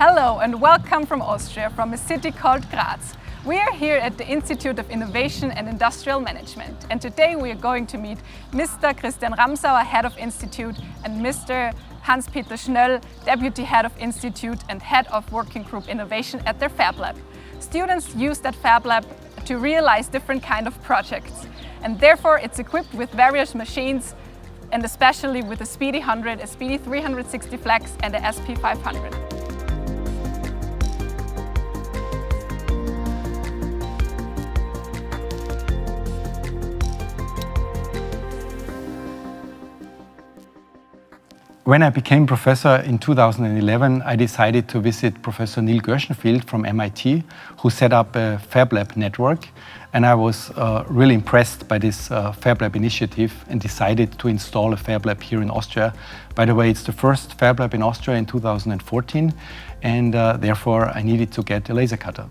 Hello and welcome from Austria, from a city called Graz. We are here at the Institute of Innovation and Industrial Management, and today we are going to meet Mr. Christian Ramsauer, Head of Institute, and Mr. Hans-Peter Schnöll, Deputy Head of Institute and Head of Working Group Innovation at their FabLab. Students use that FabLab to realize different kind of projects, and therefore it's equipped with various machines, and especially with a Speedy 100, a Speedy 360 Flex and a SP 500. When I became professor in 2011, I decided to visit Professor Neil Gershenfield from MIT, who set up a FabLab network. And I was really impressed by this FabLab initiative and decided to install a FabLab here in Austria. By the way, it's the first FabLab in Austria in 2014, and therefore I needed to get a laser cutter.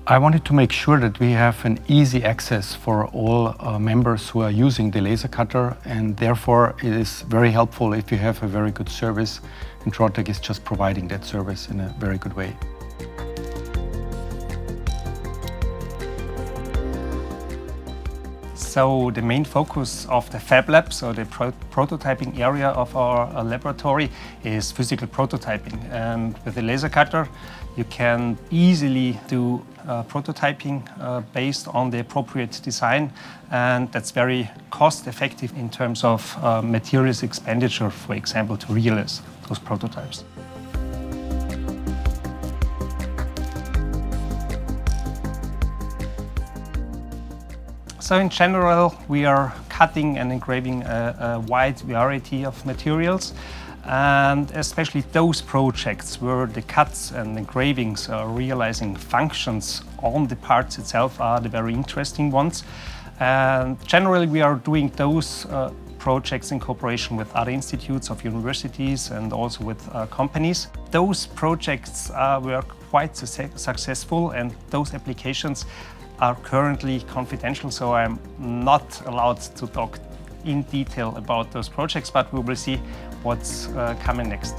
I wanted to make sure that we have an easy access for all members who are using the laser cutter, and therefore it is very helpful if you have a very good service, and Trotec is just providing that service in a very good way. So the main focus of the FabLab, so the prototyping area of our laboratory, is physical prototyping. And with the laser cutter, you can easily do prototyping based on the appropriate design, and that's very cost effective in terms of materials expenditure, for example, to realize those prototypes. So in general, we are cutting and engraving a wide variety of materials, and especially those projects where the cuts and engravings are realizing functions on the parts itself are the very interesting ones. And generally, we are doing those projects in cooperation with other institutes of universities and also with companies. Those projects were quite successful, and those applications are currently confidential, so I'm not allowed to talk in detail about those projects, but we will see what's coming next.